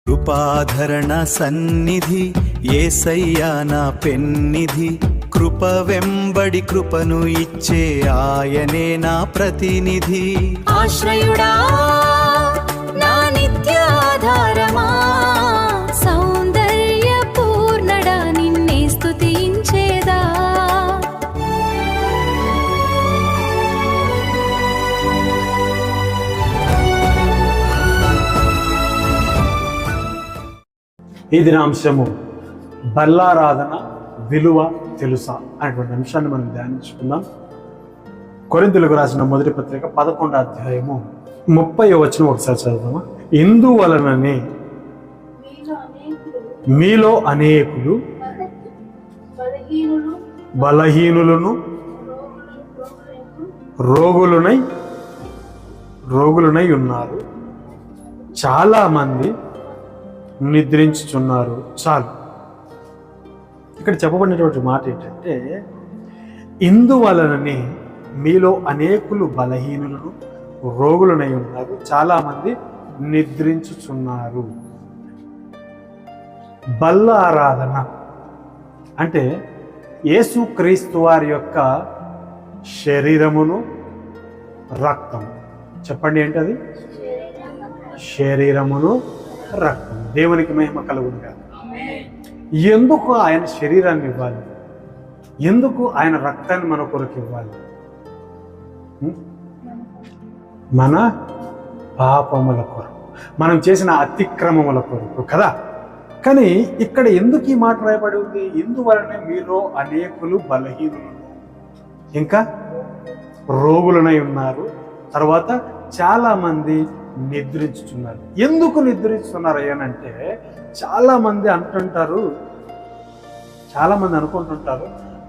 కృపాధరణ సన్నిధి యేసయ్యా నా పెన్నిధి, కృప వెంబడి కృపను ఇచ్చే ఆయనే నా ప్రతినిధి. ఆశ్రయుడా నా నిత్యాధారమా, సౌందర్య పూర్ణడా నిన్నే స్తుతించేదా. ఈ దినాంశము బల్లారాధన విలువ తెలుసా అనేటువంటి అంశాన్ని మనం ధ్యానించుకుందాం. కొరింథీయులకు రాసిన మొదటి పత్రిక 11వ అధ్యాయము 30వ వచనం ఒకసారి చదువుదామా. ఇందువలననే మీలో అనేకులు బలహీనులను రోగులునై ఉన్నారు, చాలా మంది నిద్రించుచున్నారు. చాలు. ఇక్కడ చెప్పబడినటువంటి మాట ఏంటంటే, ఇందువలననే మీలో అనేకులు బలహీనులను రోగులనై ఉన్నారు, చాలా మంది నిద్రించుచున్నారు. బల్ల ఆరాధన అంటే యేసుక్రీస్తు వారి యొక్క శరీరమును రక్తం. చెప్పండి ఏంటది? శరీరమును రక్తం. దేవునికి మహిమ కలుగును గాక. ఎందుకు ఆయన శరీరాన్ని ఇవ్వాలి? ఎందుకు ఆయన రక్తాన్ని మన కొరకు ఇవ్వాలి? మన పాపముల కొరకు, మనం చేసిన అతిక్రమముల కొరకు కదా. కానీ ఇక్కడ ఎందుకు ఈ మాట రాయబడి ఉంది? ఇందువలనే మీలో అనేకులు బలహీనులు, ఇంకా రోగులనై ఉన్నారు, తర్వాత చాలా మంది నిద్రించుతున్నారు. ఎందుకు నిద్రిస్తున్నారు అయ్యానంటే, చాలా మంది అనుకుంటుంటారు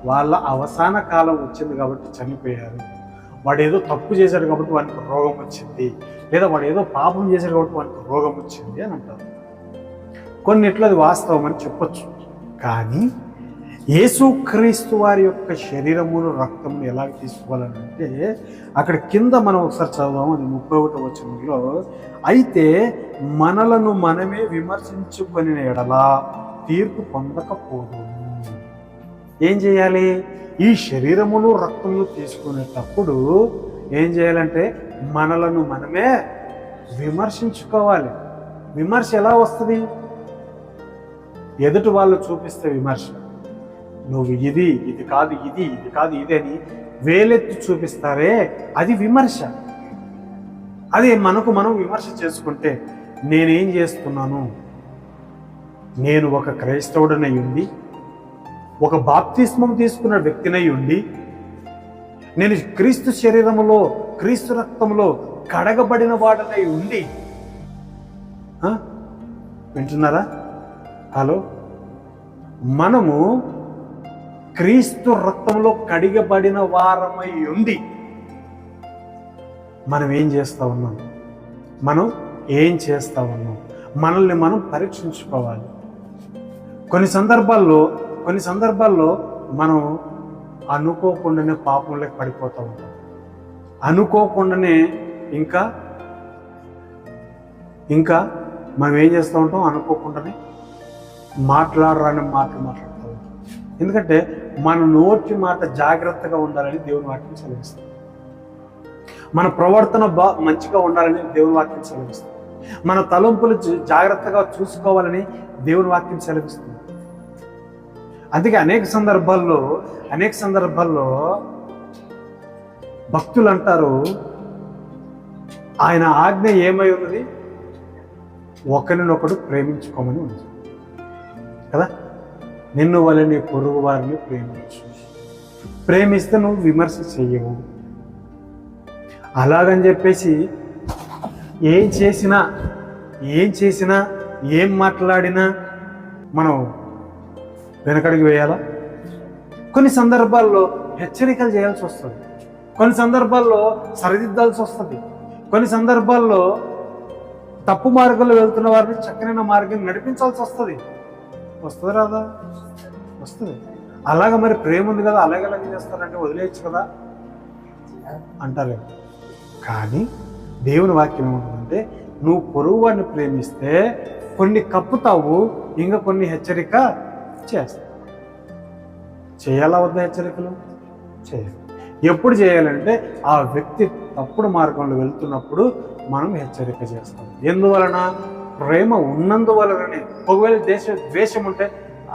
వాళ్ళ అవసాన కాలం వచ్చింది కాబట్టి చనిపోయారు, వాడు ఏదో తప్పు చేశాడు కాబట్టి వానికి రోగం వచ్చింది, లేదా వాడు ఏదో పాపం చేశాడు కాబట్టి వానికి రోగం వచ్చింది అని అంటారు. కొన్నిట్లో అది వాస్తవం అని చెప్పొచ్చు. కానీ యేసుక్రీస్తు వారి యొక్క శరీరమును రక్తమును ఎలా తీసుకోవాలంటే, అక్కడ కింద మనం ఒకసారి చదువుదాము. అది 31వ వచనంలో, అయితే మనలను మనమే విమర్శించుకొని ఎడలా తీర్పు పొందకపోదు. ఏం చేయాలి? ఈ శరీరమును రక్తమును తీసుకునేటప్పుడు ఏం చేయాలంటే మనలను మనమే విమర్శించుకోవాలి. విమర్శ ఎలా వస్తుంది? ఎదుటి వాళ్ళు చూపిస్తే విమర్శ, నువ్వు ఇది కాదు, ఇది కాదు, ఇది అని వేలెత్తి చూపిస్తారే, అది విమర్శ. అది మనకు మనం విమర్శ చేసుకుంటే, నేనేం చేస్తున్నాను? నేను ఒక క్రైస్తవుడనై ఉండి, ఒక బాప్తిస్మం తీసుకున్న వ్యక్తినై ఉండి, నేను క్రీస్తు శరీరములో క్రీస్తు రక్తంలో కడగబడిన వాడనై ఉండి, వింటున్నారా? హలో, మనము క్రీస్తు రక్తంలో కడిగబడిన వారమై ఉండి మనం ఏం చేస్తా ఉన్నాం? మనల్ని మనం పరీక్షించుకోవాలి. కొన్ని సందర్భాల్లో మనం అనుకోకుండానే పాపంలోకి పడిపోతూ ఉంటాం. అనుకోకుండానే ఇంకా మనం ఏం చేస్తూ ఉంటాం? అనుకోకుండానే మాట్లాడరాని మాట్లాడుతూ ఉంటాం. ఎందుకంటే మన నోటి మాట జాగ్రత్తగా ఉండాలని దేవుని వాక్యం సెలవిస్తుంది. మన ప్రవర్తన మంచిగా ఉండాలని దేవుని వాక్యం సెలవిస్తుంది. మన తలంపులు జాగ్రత్తగా చూసుకోవాలని దేవుని వాక్యం సెలవిస్తుంది. అందుకే అనేక సందర్భాల్లో భక్తులు అంటారు, ఆయన ఆజ్ఞ ఏమై ఉన్నది? ఒకరినొకడు ప్రేమించుకోమని ఉంది కదా. నిన్ను వలె నీ పొరుగు వారిని ప్రేమించు. ప్రేమిస్తే నువ్వు విమర్శ చెయ్యవు. అలాగని చెప్పేసి ఏం చేసినా ఏం మాట్లాడినా మనం వెనకడికి వేయాలా? కొన్ని సందర్భాల్లో హెచ్చరికలు చేయాల్సి వస్తుంది, కొన్ని సందర్భాల్లో సరిదిద్దాల్సి వస్తుంది, కొన్ని సందర్భాల్లో తప్పు మార్గంలో వెళ్తున్న వారిని చక్కనైన మార్గం నడిపించాల్సి వస్తుంది. వస్తుంది రాదా? వస్తుంది. అలాగ మరి ప్రేమ ఉంది కదా, అలాగే చేస్తారంటే వదిలేయచ్చు కదా అంటారు. కానీ దేవుని వాక్యం ఏమంటుందంటే, నువ్వు పొరుగు వాడిని ప్రేమిస్తే కొన్ని కప్పుతావు, ఇంకా కొన్ని హెచ్చరిక చేస్తావు. చేయాలా వద్ద హెచ్చరికలు? చేయాలి. ఎప్పుడు చేయాలంటే ఆ వ్యక్తి తప్పుడు మార్గంలో వెళ్తున్నప్పుడు మనం హెచ్చరిక చేస్తాం. ఎందువలన? ప్రేమ ఉన్నందువలననే. ఒకవేళ ద్వేషం ఉంటే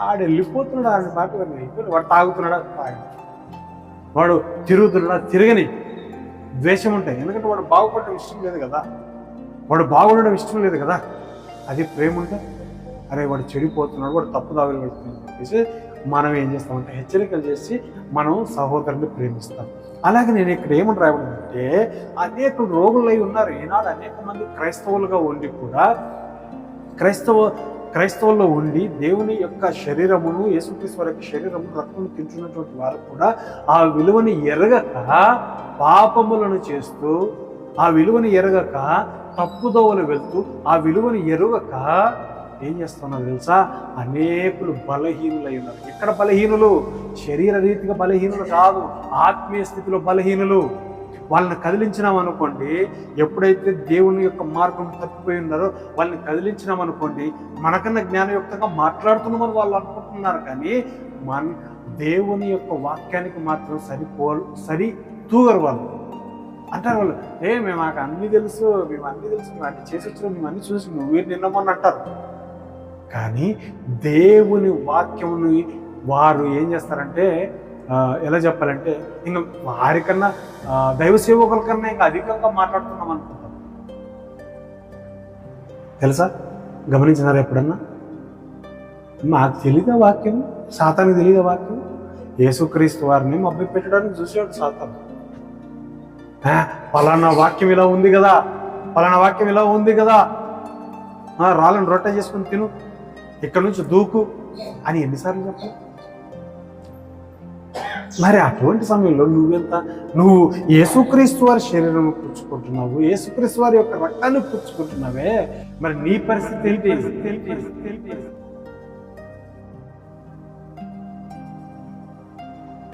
ఆడు వెళ్ళిపోతున్నాడు, ఆడి మాట వెళ్ళిపోయి, వాడు తాగుతున్నాడా తాగి, వాడు తిరుగుతున్నాడా తిరగని. ద్వేషం ఉంటాయి, ఎందుకంటే వాడు బాగుపడడం ఇష్టం లేదు కదా, వాడు బాగుండడం ఇష్టం లేదు కదా. అది ప్రేమ ఉంటే అరే వాడు చెడిపోతున్నాడు, వాడు తప్పు దాగులు పెడుతున్నాడు చెప్పేసి మనం ఏం చేస్తామంటే హెచ్చరికలు చేసి మనం సహోదరుని ప్రేమిస్తాం. అలాగే నేను ఇక్కడ ఏమని రాయబడిందంటే, అనేక రోగులై ఉన్నారు ఈనాడు. అనేక మంది క్రైస్తవులుగా ఉండి కూడా క్రైస్తవుల్లో ఉండి దేవుని యొక్క శరీరమును, యేసుక్రీస్తు వారి యొక్క శరీరమును, రక్తమును తింటున్నటువంటి వారు కూడా ఆ విలువని ఎరగక పాపములను చేస్తూ, ఆ విలువని ఎరగక తప్పుదోవలు వెళ్తూ, ఆ విలువని ఎరుగక ఏం చేస్తున్నారు తెలుసా? అనేకులు బలహీనులై ఉన్నారు. ఎక్కడ బలహీనులు? శరీర రీతిగా బలహీనులు కాదు, ఆత్మీయ స్థితిలో బలహీనులు. వాళ్ళని కదిలించినామనుకోండి, ఎప్పుడైతే దేవుని యొక్క మార్గం తప్పిపోయి ఉన్నారో వాళ్ళని కదిలించినామనుకోండి, మనకన్నా జ్ఞానయుక్తంగా మాట్లాడుతున్నామని వాళ్ళు అనుకుంటున్నారు. కానీ దేవుని యొక్క వాక్యానికి మాత్రం సరి తూగరు వాళ్ళు. అంటారు వాళ్ళు, మేము మాకు అన్నీ తెలుసు, మేము అన్నీ చేసి వచ్చినాం, మేము అన్నీ చూసి నువ్వు నిన్నమని అంటారు. కానీ దేవుని వాక్యముని వారు ఏం చేస్తారంటే, ఎలా చెప్పాలంటే, ఇంకా వారికన్నా దైవ సేవకుల కన్నా ఇంకా అధికంగా మాట్లాడుతున్నాం అనుకుంటాం. తెలుసా? గమనించినారా ఎప్పుడన్నా? మాకు తెలియదా వాక్యం? సాతానికి తెలియదా వాక్యం? యేసుక్రీస్తు వారిని మభ్య పెట్టడానికి చూసేవాడు సాతాను. పలానా వాక్యం ఇలా ఉంది కదా, పలానా వాక్యం ఇలా ఉంది కదా, రాళ్ళను రొట్టె చేసుకుని తిను, ఇక్కడ నుంచి దూకు అని ఎన్నిసార్లు చెప్పాలి? మరి అటువంటి సమయంలో నువ్వు యేసుక్రీస్తు వారి శరీరం పుచ్చుకుంటున్నావు, యేసుక్రీస్తు వారి యొక్క రక్తాన్ని పుచ్చుకుంటున్నావే, మరి నీ పరిస్థితి ఏంటి?